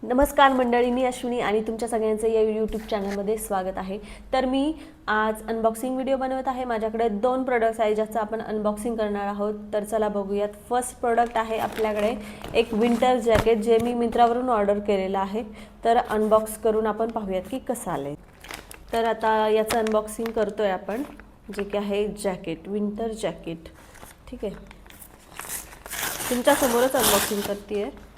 नमस्कार मंडळी, मी अश्विनी आणि तुमच्या सगळ्यांचं या यूट्यूब चॅनलमध्ये स्वागत आहे. तर मी आज अनबॉक्सिंग व्हिडिओ बनवत आहे. माझ्याकडे 2 प्रोडक्ट्स आहे ज्याचं आपण अनबॉक्सिंग करणार आहोत. तर चला बघूयात. फर्स्ट प्रोडक्ट आहे आपल्याकडे एक विंटर जॅकेट, जे मी मिंत्रावरून ऑर्डर केलेलं आहे. तर अनबॉक्स करून आपण पाहूयात की कसं आलंय. तर आता याचं अनबॉक्सिंग करतोय आपण, जे की आहे जॅकेट, विंटर जॅकेट. ठीक आहे, तुमच्या समोरच अनबॉक्सिंग करते आहे.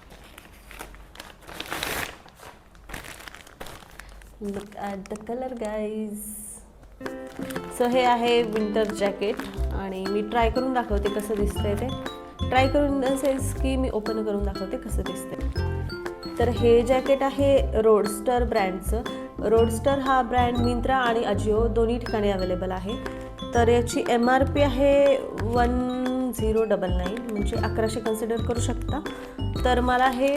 Look at the color guys. So हे आहे विंटर जॅकेट आणि मी ट्राय करून दाखवते कसं दिसतंय ते. ट्राय करून इन द सेन्स की मी ओपन करून दाखवते कसं दिसतंय. तर हे जॅकेट आहे रोडस्टर ब्रँडचं. रोडस्टर हा ब्रँड मिंत्रा आणि अजिओ दोन्ही ठिकाणी अवेलेबल आहे. तर याची MRP आहे 1099, म्हणजे 1100 कन्सिडर करू शकता. तर मला हे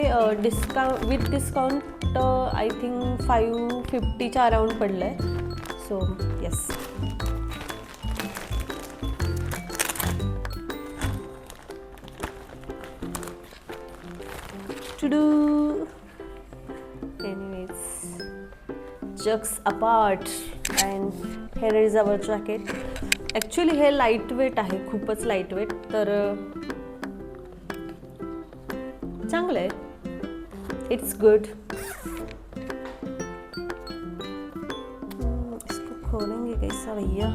विथ डिस्काउंट आय थिंक 550च्या अराउंड पडलं आहे. So yes. To do anyways, jokes apart and here is our jacket. Actually हे लाईट वेट आहे, खूपच लाईट वेट. तर चांगलं आहे, इट्स गुड. इसको खोलेंगे कैसा भैया?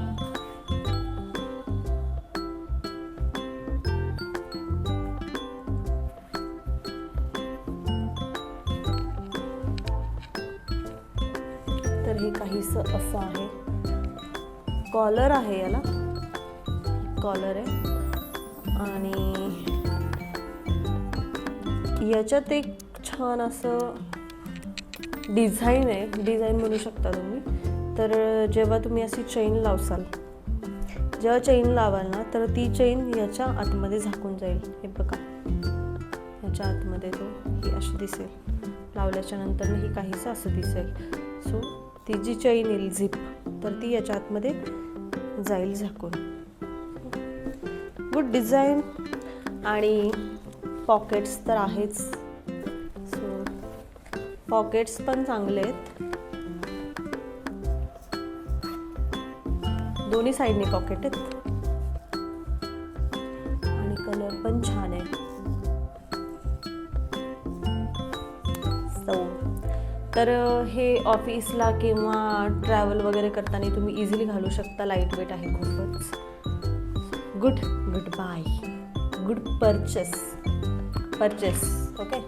तर हे काहीसं असं आहे. कॉलर आहे, याला कॉलर आहे आणि याच्यात एक छान असं डिझाईन आहे, डिझाईन म्हणू शकता तुम्ही. तर जेव्हा तुम्ही अशी चेन लावसाल, जेव्हा चेन लावाल ना, तर ती चेन याच्या आतमध्ये झाकून जाईल. हे बघा, याच्या आतमध्ये तो ही अशी दिसेल. लावल्याच्या नंतर ही काहीसं असं दिसेल. सो ती जी चेन येईल झिप, तर ती याच्या आतमध्ये जाईल झाकून. Good design. आणि पॉकेट्स तर आहेच. सो पॉकेट्स पण चांगले आहेत, दोन्ही साईडने पॉकेट आहेत आणि कलर पण छान आहे. सो तर हे ऑफिसला किंवा ट्रॅव्हल वगैरे करताना तुम्ही इझिली घालू शकता. लाईट वेट आहे खूपच. Good buy, good purchase. Okay.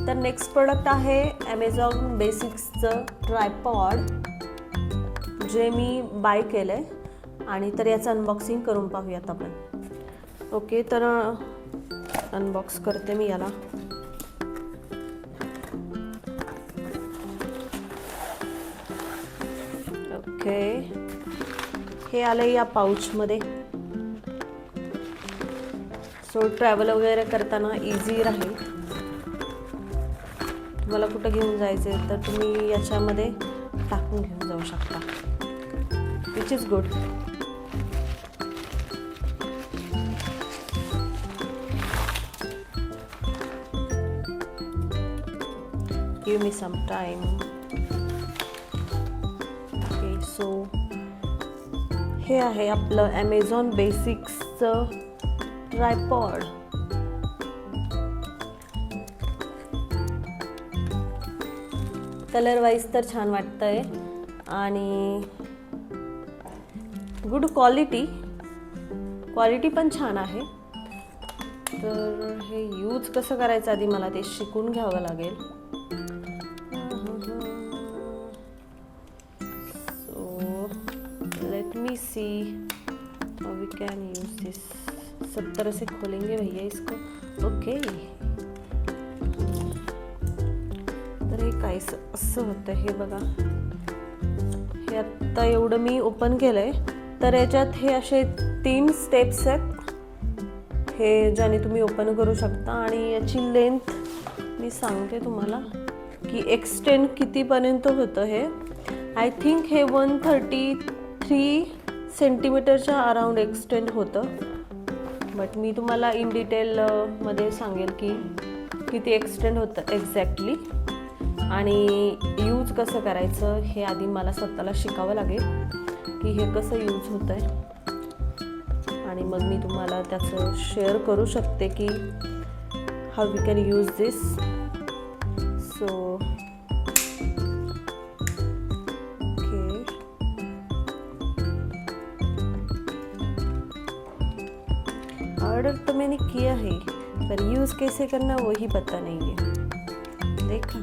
तर नेक्स्ट प्रोडक्ट आहे ॲमेझॉन बेसिक्सचं ट्रायपॉड, जे मी बाय केलं आहे. आणि तर याचं अनबॉक्सिंग करून पाहूयात आपण. ओके, तर अनबॉक्स करते मी याला. ओके, हे आलं या पाऊचमध्ये. सो ट्रॅव्हल वगैरे करताना इझी राहील. तुम्हाला कुठं घेऊन जायचे तर तुम्ही याच्यामध्ये टाकून घेऊन जाऊ शकता, which is good. Give me some time. Okay, so हे आहे आपलं ॲमेझॉन बेसिक्सचं ट्रायपॉड. कलर वाईज तर छान वाटतंय आणि गुड क्वालिटी पण छान आहे. तर हे यूज कसं करायचं आधी मला ते शिकून घ्यावं लागेल. So let me see how we can use this. सब तरह से खोलेंगे भैया इसको. ओके. तर हे काहीसं असं होतं. हे बघा, हे आत्ता एवढं मी ओपन केलं आहे. तर याच्यात हे असे 3 स्टेप्स आहेत, हे ज्याने तुम्ही ओपन करू शकता. आणि याची लेंथ मी सांगते तुम्हाला की एक्सटेंड कितीपर्यंत होतं. हे आय थिंक हे 133 सेंटीमीटरच्या अराउंड एक्सटेंड होतं. बट मी तुम्हाला इन डिटेल मध्ये सांगेल की किती एक्सटेंड होतं एक्झॅक्टली आणि यूज कसं करायचं हे आधी मला स्वतःला शिकावं लागेल की हे कसं यूज होतं आहे आणि मग मी तुम्हाला त्याचं शेअर करू शकते की how we can use this. So okay, order तो मैंने किया है पर यूज़ कैसे करना वही पता नहीं है. देखा,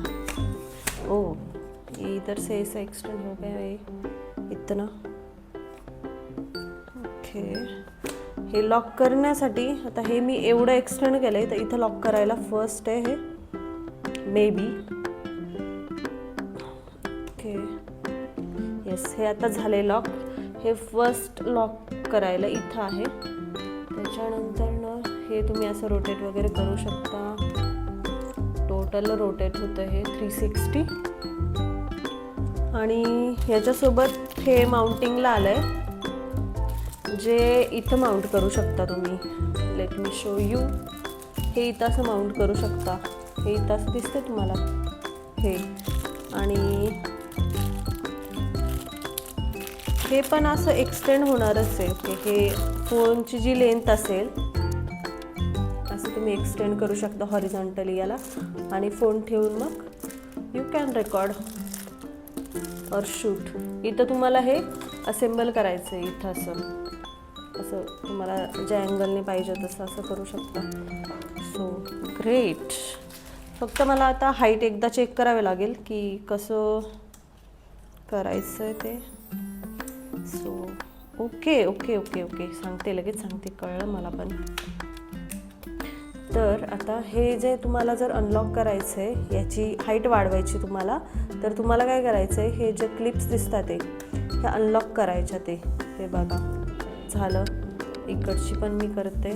ओ ये इधर से ऐसा एक्सटेंड हो गया है इतना. ओके, हे लॉक करण्यासाठी आता हे मी एवढं एक्सटेंड केलं आहे तर इथं लॉक करायला फर्स्ट आहे हे मे बी. ओके येस, हे आता झाले लॉक. हे फर्स्ट लॉक करायला इथं आहे. त्याच्यानंतर ना हे तुम्ही असं रोटेट वगैरे करू शकता. टोटल रोटेट होतं हे 360 आणि ह्याच्यासोबत हे माउंटिंगला आलं आहे जे इथं माउंट करू शकता तुम्ही. Let me show you. हे इथं असं माउंट करू शकता. हे इथं असं दिसते तुम्हाला हे. आणि हे पण असं एक्सटेंड होणारच आहे. ओके, हे फोनची जी लेंथ असेल असं तुम्ही एक्सटेंड करू शकता हॉरिझॉन्टली याला आणि फोन ठेवून मग यू कॅन रेकॉर्ड और शूट. इथं तुम्हाला हे असेंबल करायचं आहे. इथं असं तुम्हाला ज्या अँगलने पाहिजे तसं असं करू शकता. So great. फक्त मला आता हाईट एकदा चेक करावे लागेल की कसं करायचं आहे ते. So okay okay okay okay सांगते, लगेच सांगते, कळलं मला पण. तर आता हे जे तुम्हाला जर अनलॉक करायचं आहे याची हाईट वाढवायची तुम्हाला, तर तुम्हाला काय करायचं आहे, हे जे क्लिप्स दिसतात हे अनलॉक करायच्या. ते हे बघा झालं. इकडची पण मी करते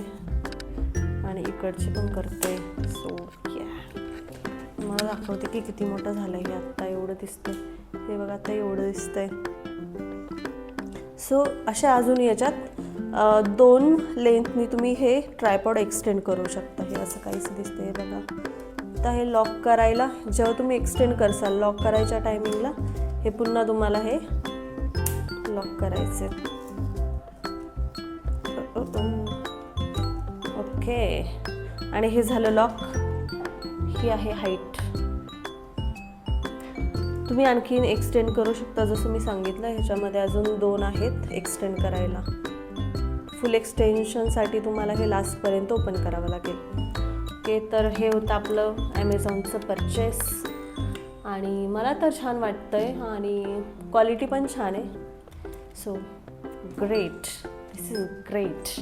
आणि इकडची पण करते. सो तुम्हाला दाखवते की किती मोठं झालं आहे. आत्ता एवढं दिसतंय, हे बघा आता एवढं दिसतंय. सो अशा अजून याच्यात 2 लेंथनी तुम्ही हे ट्रायपॉड एक्सटेंड करू शकता. हे असं काहीच दिसते हे बघा. आता हे लॉक करायला जेव्हा तुम्ही एक्सटेंड करसाल लॉक करायच्या टायमिंगला हे पुन्हा तुम्हाला हे लॉक करायचे. ओके, आणि हे झालं लॉक. ही आहे हाईट. तुम्ही आणखीन एक्सटेंड करू शकता जसं मी सांगितलं. ह्याच्यामध्ये अजून 2 आहेत एक्सटेंड करायला. फुल एक्सटेन्शनसाठी तुम्हाला हे लास्टपर्यंत ओपन करावं लागेल. ओके, तर हे होतं आपलं ॲमेझॉनचं परचेस आणि मला तर छान वाटतं आहे आणि क्वालिटी पण छान आहे. So great, this is great.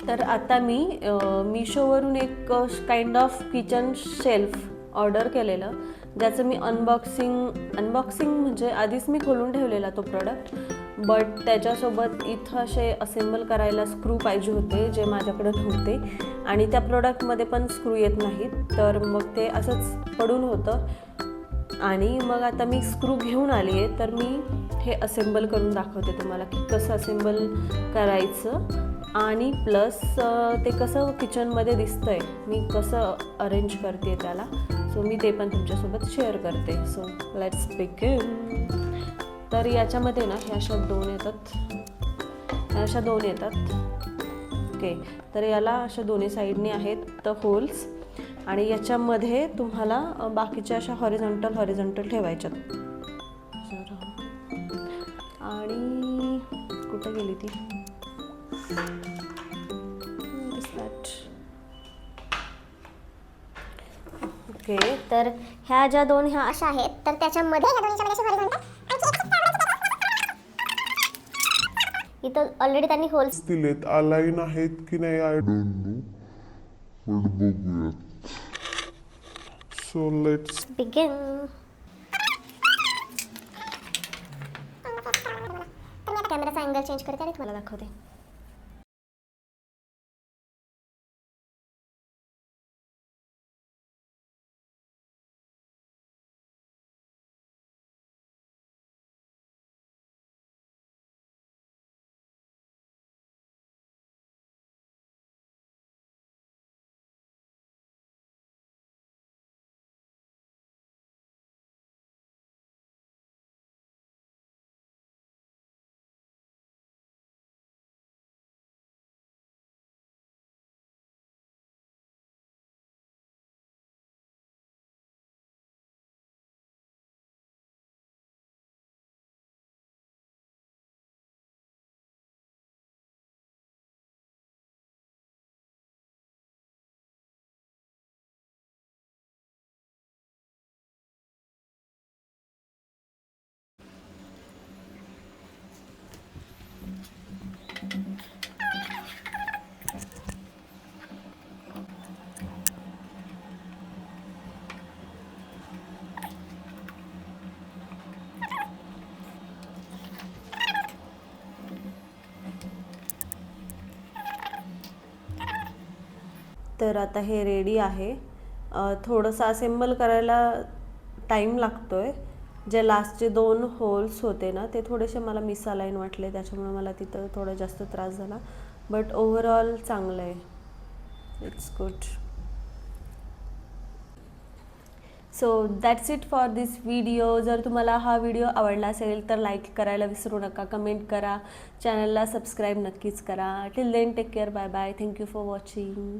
तर आता मी मिशोवरून एक kind of kitchen shelf order केलेलं, ज्याचं मी अनबॉक्सिंग म्हणजे आधीच मी खोलून ठेवलेला तो प्रोडक्ट. बट त्याच्यासोबत इथं असे असेंबल करायला स्क्रू पाहिजे होते जे माझ्याकडे नव्हते आणि त्या प्रोडक्टमध्ये पण स्क्रू येत नाहीत. तर मग ते असंच पडून होतं आणि मग आता मी स्क्रू घेऊन आली आहे. तर मी हे असेंबल करून दाखवते तुम्हाला की कसं असेंबल करायचं आणि प्लस ते कसं किचनमध्ये दिसतंय, मी कसं अरेंज करते त्याला. सो मी ते पण तुमच्यासोबत शेअर करते. So let's begin. तर याच्यामध्ये ना ह्या अशा 2 येतात. ओके, तर याला अशा दोन्ही साईडने आहेत तर होल्स आणि याच्यामध्ये तुम्हाला बाकीच्या अशा हॉरिझॉन्टल ठेवायच्यात. आणि कुठं गेली ती? ओके, तर ह्या ज्या 2 ह्या अशा आहेत तर त्याच्यामध्ये ह्या दोन्हीच्या मध्ये हॉरिझॉन्टल इथं ऑलरेडी त्यांनी होल्स दिलेत. अलाइन आहेत की नाही आय डोंट नो, पण बघूयात. So let's begin. कॅमेराचा angle change करते आणि तुम्हाला दाखवते. तर आता हे रेडी आहे. थोडंसं असेंबल करायला टाईम लागतो आहे. जे लास्टचे 2 होल्स होते ना ते थोडेसे मला मिसअलाइन वाटले, त्याच्यामुळे मला तिथं थोडा जास्त त्रास झाला. बट ओव्हरऑल चांगलं आहे. It's good. So that's it for this video. जर तुम्हाला हा व्हिडिओ आवडला असेल तर लाईक करायला विसरू नका, कमेंट करा, चॅनलला सबस्क्राईब नक्कीच करा. Till then take care, bye bye. Thank you for watching.